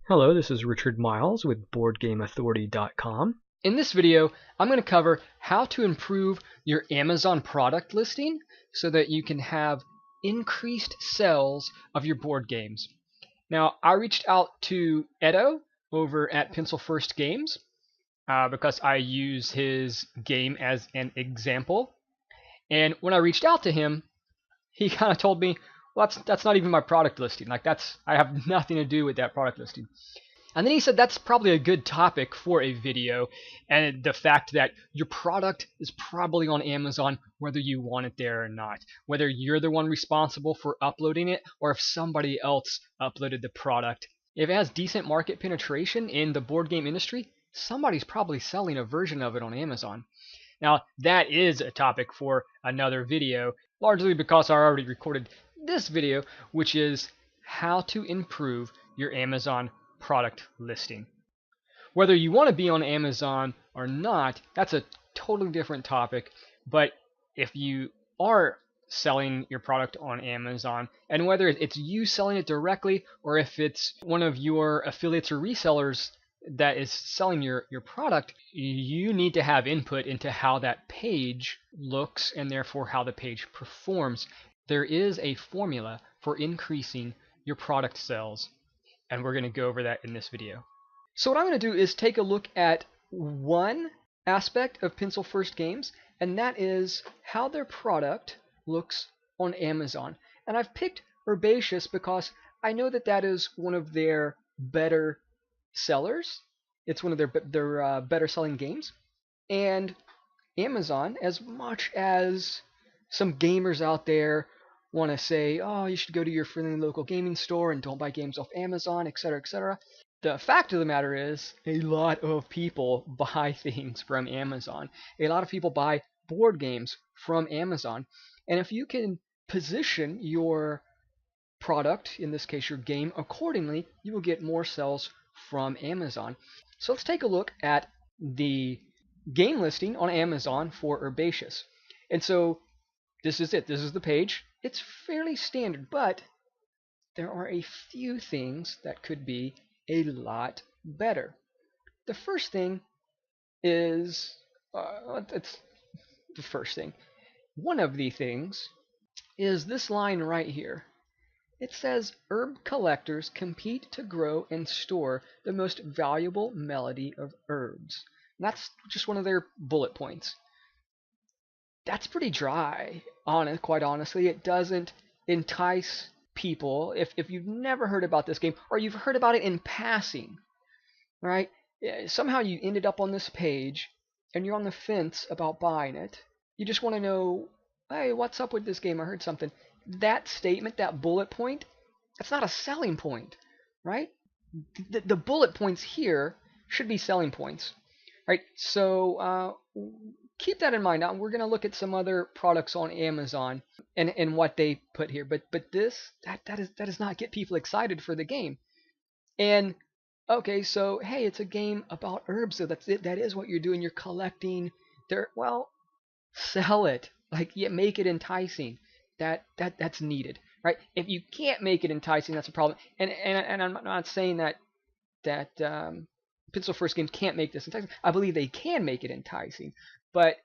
Hello, this is Richard Miles with BoardGameAuthority.com. In this video, I'm going to cover how to improve your Amazon product listing so that you can have increased sales of your board games. Now, I reached out to Edo over at Pencil First Games because I use his game as an example. And when I reached out to him, he kind of told me, well, that's not even my product listing. I have nothing to do with that product listing. And then he said that's probably a good topic for a video, and the fact that your product is probably on Amazon whether you want it there or not, whether you're the one responsible for uploading it or if somebody else uploaded the product. If it has decent market penetration in the board game industry, somebody's probably selling a version of it on Amazon. Now, that is a topic for another video, largely because I already recorded this video, which is how to improve your Amazon product listing. Whether you want to be on Amazon or not, that's a totally different topic, but if you are selling your product on Amazon, and whether it's you selling it directly or if it's one of your affiliates or resellers that is selling your product, you need to have input into how that page looks and therefore how the page performs. There is a formula for increasing your product sales, and we're going to go over that in this video. So what I'm going to do is take a look at one aspect of Pencil First Games, and that is how their product looks on Amazon. And I've picked Herbaceous because I know that that is one of their better sellers. It's one of their better selling games. And Amazon, as much as some gamers out there want to say, oh, you should go to your friendly local gaming store and don't buy games off Amazon, etc., etc. The fact of the matter is, a lot of people buy things from Amazon. A lot of people buy board games from Amazon. And if you can position your product, in this case your game, accordingly, you will get more sales from Amazon. So let's take a look at the game listing on Amazon for Herbaceous. And so this is it. This is the page. It's fairly standard, but there are a few things that could be a lot better. The first thing is, it's the first thing. One of the things is this line right here. It says, herb collectors compete to grow and store the most valuable melody of herbs. And that's just one of their bullet points. That's pretty dry, quite honestly. It doesn't entice people. If you've never heard about this game, or you've heard about it in passing, right? Somehow you ended up on this page, and you're on the fence about buying it. You just want to know, hey, what's up with this game? I heard something. That statement, that bullet point, that's not a selling point, right? The bullet points here should be selling points, right? So keep that in mind. Now we're going to look at some other products on Amazon and what they put here, but that does not get people excited for the game. And okay, so hey, it's a game about herbs, so that's it. That is what you're doing. You're collecting. Well, sell it. Make it enticing. That's needed, right? If you can't make it enticing, that's a problem. And I'm not saying that Pencil First Games can't make this enticing. I believe they can make it enticing. But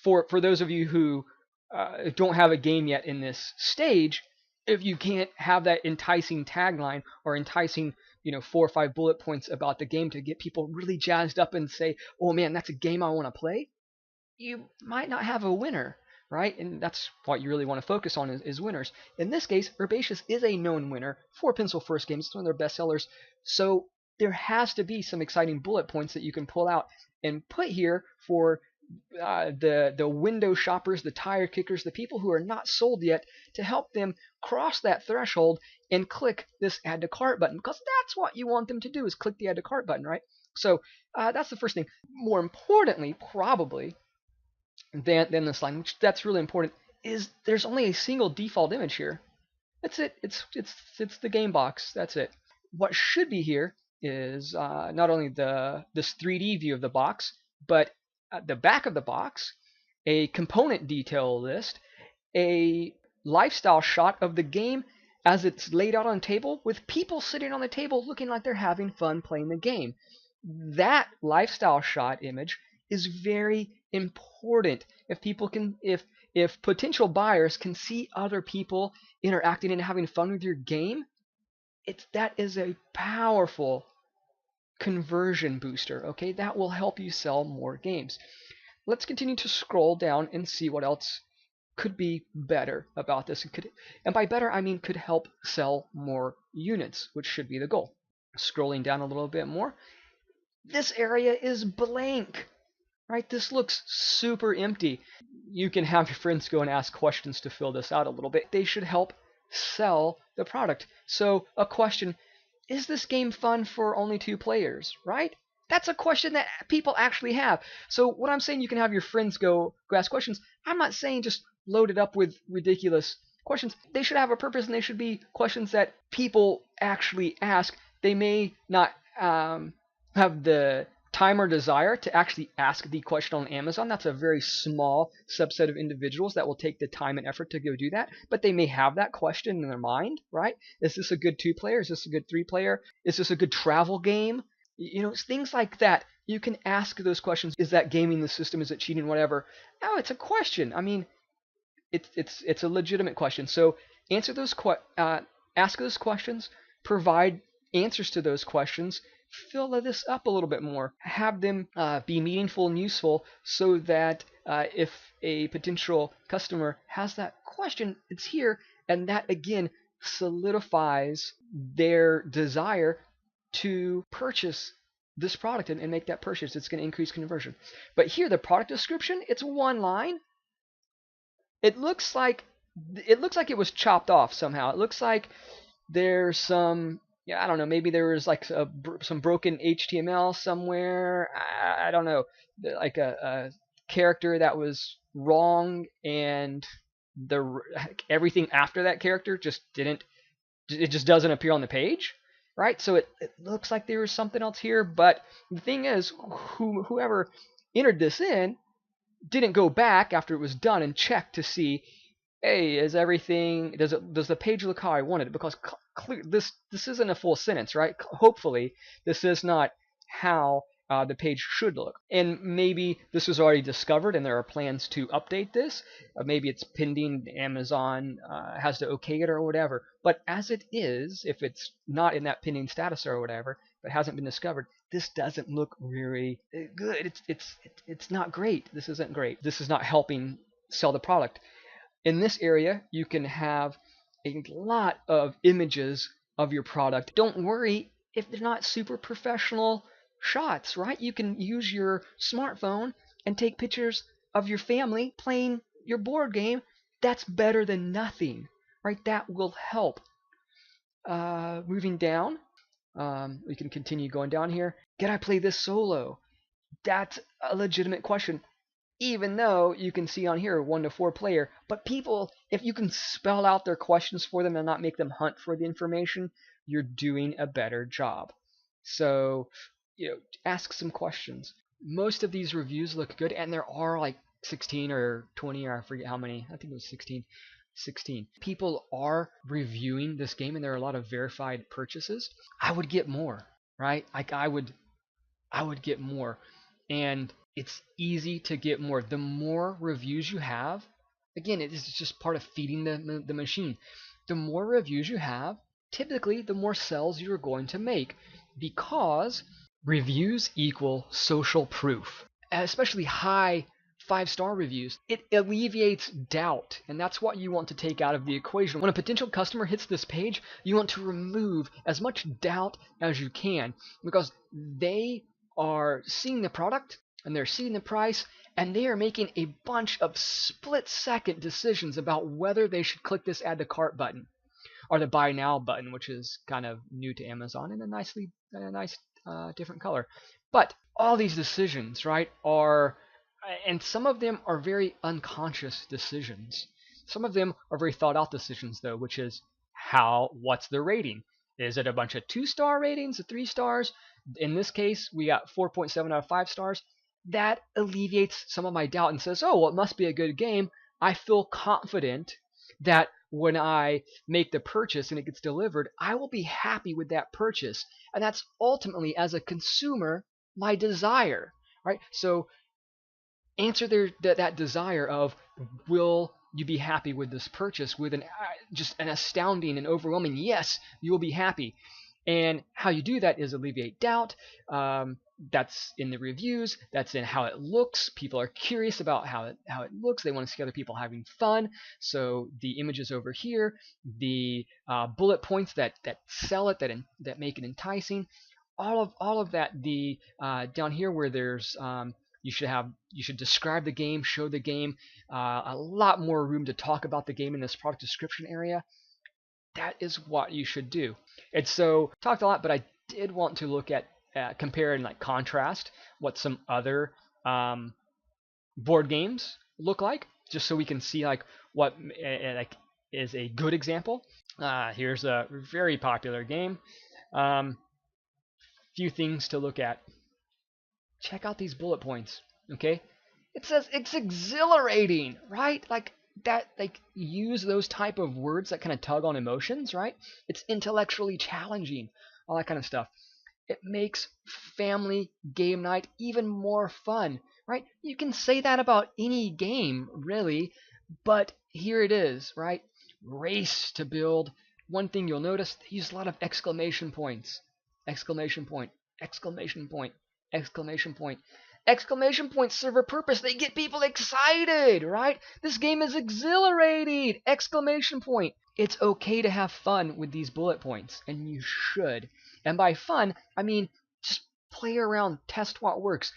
for those of you who don't have a game yet in this stage, if you can't have that enticing tagline or enticing 4 or 5 bullet points about the game to get people really jazzed up and say, oh man, that's a game I want to play, you might not have a winner, right? And that's what you really want to focus on is winners. In this case, Herbaceous is a known winner for Pencil First Games. It's one of their best sellers. So there has to be some exciting bullet points that you can pull out and put here for the window shoppers, the tire kickers, the people who are not sold yet, to help them cross that threshold and click this add to cart button, because that's what you want them to do, is click the add to cart button, right? So that's the first thing. More importantly, probably than this line, which that's really important, is there's only a single default image here. That's it. It's the game box. That's it. What should be here is not only this 3D view of the box, but the back of the box, a component detail list, a lifestyle shot of the game, as it's laid out on the table with people sitting on the table looking like they're having fun playing the game. That lifestyle shot image is very important. If potential buyers can see other people interacting and having fun with your game, that is a powerful conversion booster. Okay, that will help you sell more games. Let's continue to scroll down and see what else could be better about this. And by better, I mean could help sell more units, which should be the goal. Scrolling down a little bit more, this area is blank, right? This looks super empty. You can have your friends go and ask questions to fill this out a little bit. They should help sell the product. So a question, is this game fun for only 2 players, right? That's a question that people actually have. So what I'm saying, you can have your friends go ask questions. I'm not saying just load it up with ridiculous questions. They should have a purpose, and they should be questions that people actually ask. They may not have the time or desire to actually ask the question on Amazon. That's a very small subset of individuals that will take the time and effort to go do that. But they may have that question in their mind, right? Is this a good 2-player? Is this a good 3-player? Is this a good travel game? You know, things like that. You can ask those questions. Is that gaming the system? Is it cheating? Whatever. No, it's a question. I mean, it's a legitimate question. So answer those ask those questions. Provide answers to those questions. Fill this up a little bit more. Have them be meaningful and useful, so that if a potential customer has that question, it's here, and that again solidifies their desire to purchase this product and make that purchase. It's going to increase conversion. But here, the product description, it's 1 line. It looks like it was chopped off somehow. It looks like there's some, I don't know, maybe there was like some broken HTML somewhere. I don't know, like a character that was wrong, and everything after that character just doesn't appear on the page. Right, so it looks like there was something else here, but the thing is, whoever entered this in didn't go back after it was done and check to see, hey, is everything, does the page look how I wanted it? Because this isn't a full sentence, right? Hopefully, this is not how the page should look. And maybe this was already discovered and there are plans to update this. Maybe it's pending, Amazon has to okay it or whatever. But as it is, if it's not in that pending status or whatever, but hasn't been discovered, this doesn't look really good. It's not great. This isn't great. This is not helping sell the product. In this area, you can have a lot of images of your product. Don't worry if they're not super professional shots, right? You can use your smartphone and take pictures of your family playing your board game. That's better than nothing, right? That will help. Moving down, we can continue going down here. Can I play this solo? That's a legitimate question, even though you can see on here 1 to 4 player. But people, if you can spell out their questions for them and not make them hunt for the information, you're doing a better job. So, ask some questions. Most of these reviews look good, and there are like 16 or 20, or I forget how many. I think it was 16. People are reviewing this game, and there are a lot of verified purchases. I would get more, right? Like I would get more, and it's easy to get more. The more reviews you have, again, it is just part of feeding the machine. The more reviews you have, typically the more sales you're going to make, because reviews equal social proof, especially high 5-star reviews. It alleviates doubt, and that's what you want to take out of the equation. When a potential customer hits this page, you want to remove as much doubt as you can, because they are seeing the product and they're seeing the price, and they are making a bunch of split-second decisions about whether they should click this add to cart button or the buy now button, which is kind of new to Amazon in a nice different color. But all these decisions, right, are, and some of them are very unconscious decisions. Some of them are very thought out decisions, though, which is what's the rating? Is it a bunch of 2-star ratings, 3 stars? In this case, we got 4.7 out of 5 stars. That alleviates some of my doubt and says, oh, well, it must be a good game. I feel confident that when I make the purchase and it gets delivered, I will be happy with that purchase. And that's ultimately, as a consumer, my desire, right? So answer that desire of, will you be happy with this purchase, with just an astounding and overwhelming yes, you will be happy. And how you do that is alleviate doubt. That's in the reviews. That's in how it looks. People are curious about how it looks. They want to see other people having fun. So the images over here, the bullet points that sell it, that make it enticing. All of that. The down here where there's you should describe the game, show the game, a lot more room to talk about the game in this product description area. That is what you should do. And so talked a lot, but I did want to look at compare and like contrast what some other board games look like, just so we can see like what like is a good example. Here's a very popular game. Few things to look at. Check out these bullet points. Okay, it says it's exhilarating, right? Like that, like use those type of words that kind of tug on emotions, right? It's intellectually challenging, all that kind of stuff. It makes family game night even more fun, right? You can say that about any game, really, but here it is, right? Race to build. One thing you'll notice, they use a lot of exclamation points. Exclamation point, exclamation point, exclamation point. Exclamation points serve a purpose. They get people excited, right? This game is exhilarating! Exclamation point. It's okay to have fun with these bullet points, and you should. And by fun, I mean just play around, test what works.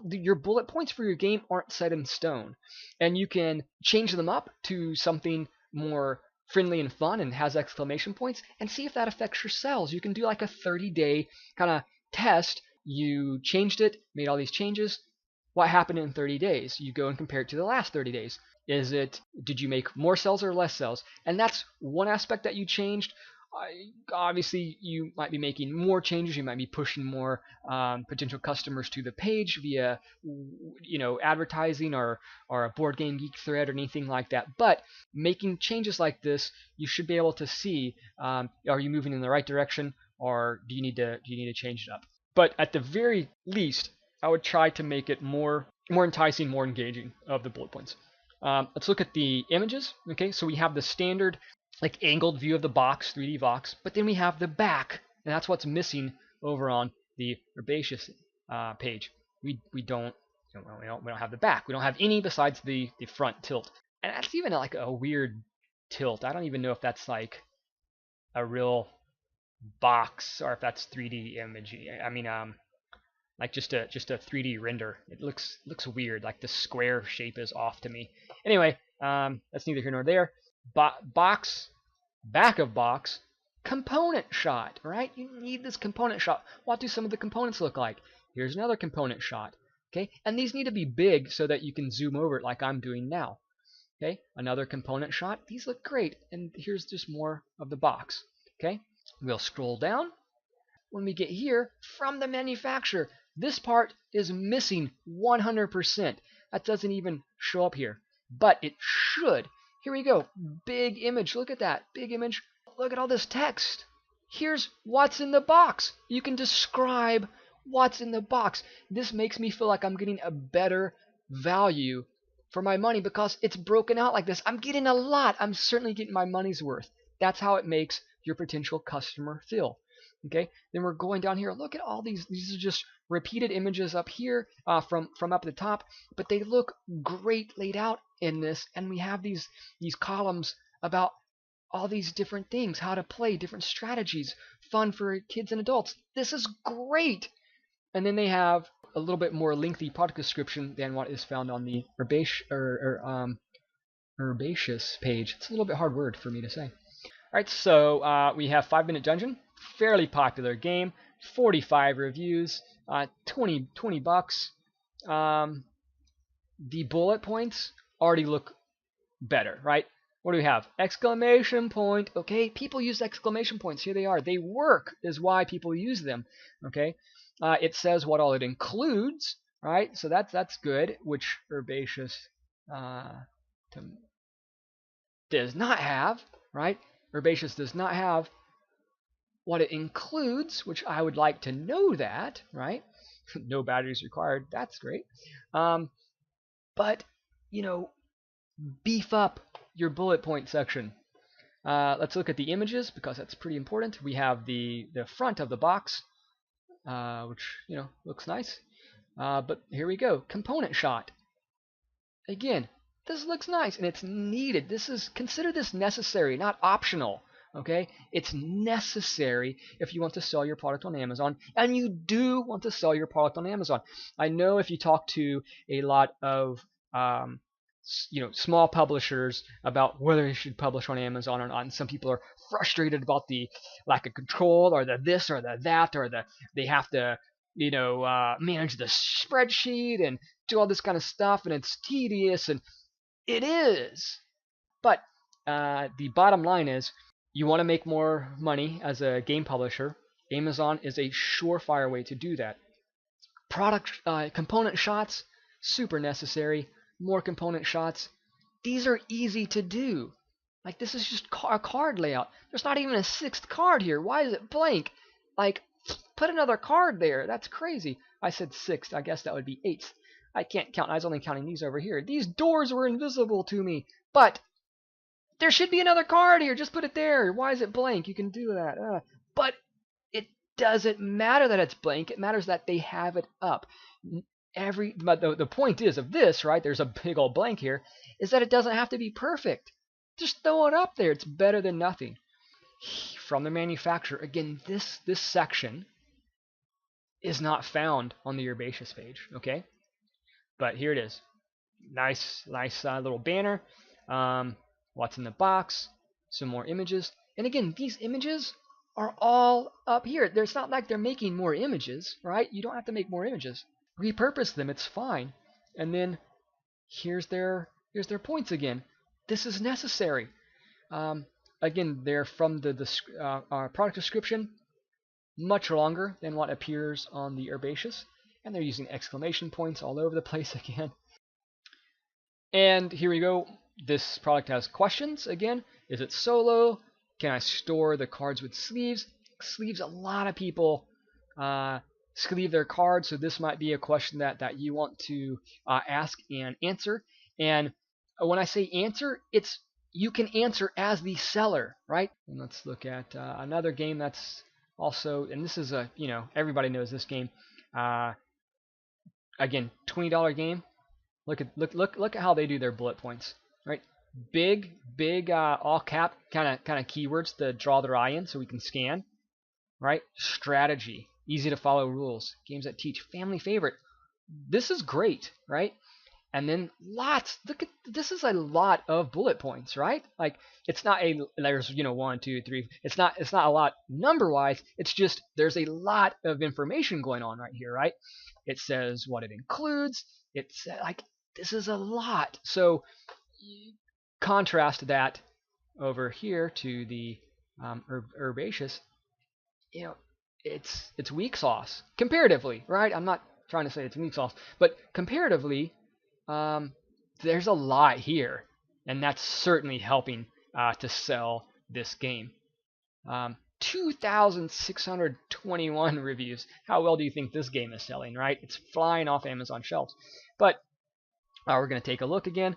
Your bullet points for your game aren't set in stone, and you can change them up to something more friendly and fun and has exclamation points, and see if that affects your sales. You can do like a 30-day kind of test. You changed it, made all these changes. What happened in 30 days? You go and compare it to the last 30 days. Did you make more sales or less sales? And that's one aspect that you changed. Obviously, you might be making more changes. You might be pushing more potential customers to the page via, advertising or a Board Game Geek thread or anything like that. But making changes like this, you should be able to see: are you moving in the right direction, or do you need to change it up? But at the very least, I would try to make it more enticing, more engaging of the bullet points. Let's look at the images. Okay, so we have the standard like angled view of the box, 3D box, but then we have the back, and that's what's missing over on the Herbaceous page. We don't have the back. We don't have any besides the front tilt, and that's even like a weird tilt. I don't even know if that's like a real box or if that's 3D image. I mean, like just a 3D render. It looks weird. Like the square shape is off to me. Anyway, that's neither here nor there. Box, back of box, component shot, right? You need this component shot. What do some of the components look like? Here's another component shot. Okay, and these need to be big so that you can zoom over it like I'm doing now. Okay, another component shot. These look great, and here's just more of the box. Okay, we'll scroll down. When we get here, from the manufacturer, this part is missing 100%. That doesn't even show up here, but it should. Here we go. Big image. Look at that. Big image. Look at all this text. Here's what's in the box. You can describe what's in the box. This makes me feel like I'm getting a better value for my money because it's broken out like this. I'm getting a lot. I'm certainly getting my money's worth. That's how it makes your potential customer feel. Okay, then we're going down here. Look at all these. These are just repeated images up here from up at the top, but they look great laid out in this. And we have these columns about all these different things, how to play, different strategies, fun for kids and adults. This is great. And then they have a little bit more lengthy product description than what is found on the Herbaceous page. It's a little bit hard word for me to say. All right, so we have 5-Minute Dungeon. Fairly popular game, 45 reviews, 20 bucks. The bullet points already look better, right? What do we have? Exclamation point. Okay, people use exclamation points. Here they are. They work is why people use them. Okay, it says what all it includes, right? So that's good, which Herbaceous does not have. right? Herbaceous does not have what it includes, which I would like to know that, right? No batteries required. That's great. But, you know, beef up your bullet point section. Let's look at the images because that's pretty important. We have the front of the box, which, you know, looks nice. But here we go. Component shot. Again, this looks nice and it's needed. Consider this necessary, not optional. Okay, it's necessary if you want to sell your product on Amazon, and you do want to sell your product on Amazon. I know if you talk to a lot of small publishers about whether they should publish on Amazon or not, and some people are frustrated about the lack of control, or the this or the that, or they have to manage the spreadsheet and do all this kind of stuff, and it's tedious, and it is. But the bottom line is, you want to make more money as a game publisher. Amazon is a surefire way to do that. Product component shots, super necessary. More component shots. These are easy to do. Like, this is just a card layout. There's not even a sixth card here. Why is it blank? Like, put another card there. That's crazy. I said sixth. I guess that would be eighth. I can't count. I was only counting these over here. These doors were invisible to me. But there should be another card here. Just put it there. Why is it blank? You can do that. But it doesn't matter that it's blank. It matters that they have it up. But the point is of this, right? There's a big old blank here. Is that it doesn't have to be perfect. Just throw it up there. It's better than nothing. From the manufacturer, again, this section is not found on the Herbaceous page. Okay, but here it is. Nice little banner. What's in the box, some more images. And again, these images are all up here. It's not like they're making more images, right? You don't have to make more images. Repurpose them, it's fine. And then here's their points again. This is necessary. Again, they're from the product description, much longer than what appears on the Herbaceous. And they're using exclamation points all over the place again. And here we go. This product has questions again. Is it solo? Can I store the cards with sleeves? Sleeves, a lot of people sleeve their cards, so this might be a question that you want to ask and answer. And when I say answer, it's you can answer as the seller, right? And let's look at another game that's also, and this is everybody knows this game. Again, $20 game. Look at how they do their bullet points. Right, big all cap kind of keywords to draw their eye in so we can scan. Right, strategy, easy to follow rules, games that teach, family favorite. This is great, right? And then lots. Look at this is a lot of bullet points, right? Like it's not there's 1, 2, 3. It's not a lot number wise. It's just there's a lot of information going on right here, right? It says what it includes. It's like this is a lot. So contrast that over here to the Herbaceous. It's weak sauce comparatively, right? I'm not trying to say it's weak sauce, but comparatively, there's a lot here, and that's certainly helping to sell this game. 2,621 reviews. How well do you think this game is selling, right? It's flying off Amazon shelves. But we're going to take a look again.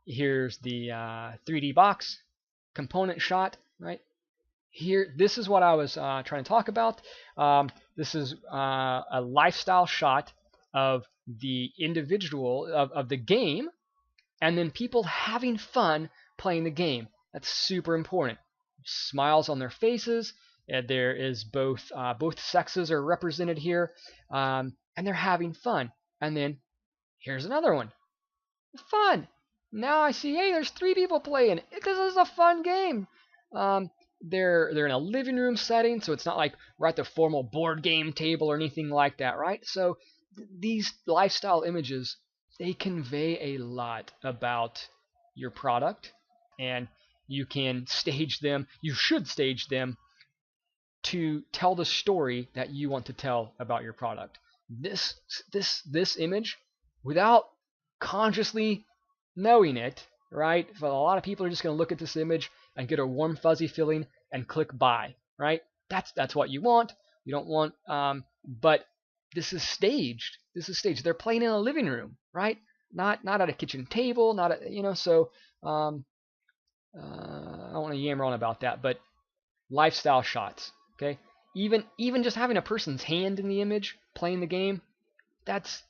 Here's the 3D box, component shot, right? Here, this is what I was trying to talk about. This is a lifestyle shot of the individual, of the game, and then people having fun playing the game. That's super important. Smiles on their faces. There is both sexes are represented here, and they're having fun. And then here's another one. Fun. Now I see, hey, there's 3 people playing. This is a fun game. They're in a living room setting, so it's not like we're at the formal board game table or anything like that, right? So these lifestyle images, they convey a lot about your product, and you can stage them. You should stage them to tell the story that you want to tell about your product. This image, without consciously knowing it, right? For a lot of people are just going to look at this image and get a warm fuzzy feeling and click buy, right? That's what you want. You don't want, but this is staged. This is staged. They're playing in a living room, right? Not at a kitchen table, not at, so I don't want to yammer on about that, but lifestyle shots, okay? Even just having a person's hand in the image playing the game, that's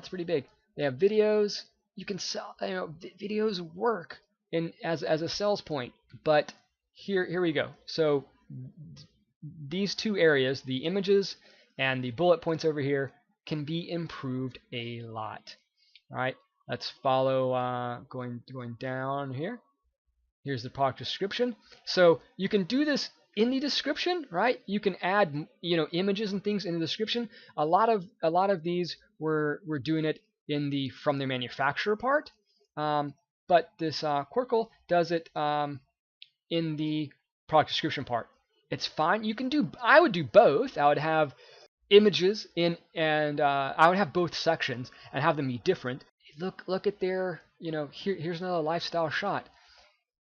pretty big. They have videos. You can sell, videos work in as a sales point. But here we go. So these two areas, the images and the bullet points over here, can be improved a lot. All right, let's follow going down here. Here's the product description. So you can do this in the description, right? You can add, images and things in the description. A lot of these we're doing it in the from the manufacturer part, but this Quirkle does it in the product description part. It's fine. You can do. I would do both. I would have images in, and I would have both sections and have them be different. Look at their, here's another lifestyle shot.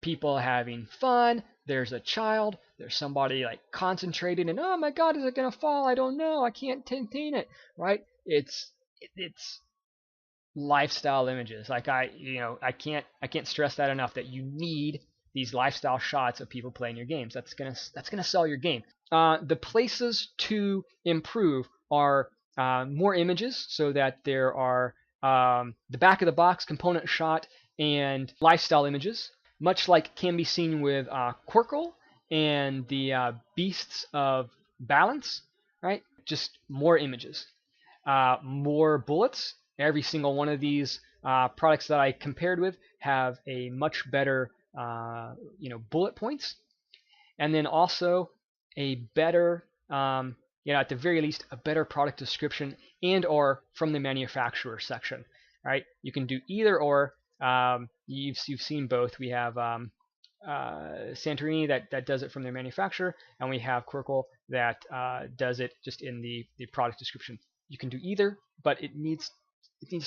People having fun. There's a child. There's somebody like concentrating, and oh my God, is it gonna fall? I don't know. I can't contain it. Right? It's lifestyle images. Like I can't stress that enough. That you need these lifestyle shots of people playing your games. That's gonna sell your game. The places to improve are more images, so that there are the back of the box component shot and lifestyle images, much like can be seen with Quirkle and the Beasts of Balance, right? Just more images, more bullets. Every single one of these products that I compared with have a much better bullet points, and then also a better, at the very least, a better product description and or from the manufacturer section. Right? You can do either or. You've seen both. We have Santorini that does it from their manufacturer, and we have Quirkle that does it just in the product description. You can do either, but it needs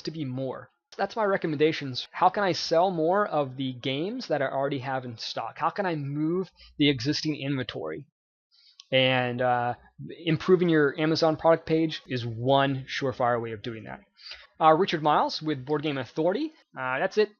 to be more. That's my recommendations. How can I sell more of the games that I already have in stock? How can I move the existing inventory? And improving your Amazon product page is one surefire way of doing that. Richard Miles with Board Game Authority. That's it.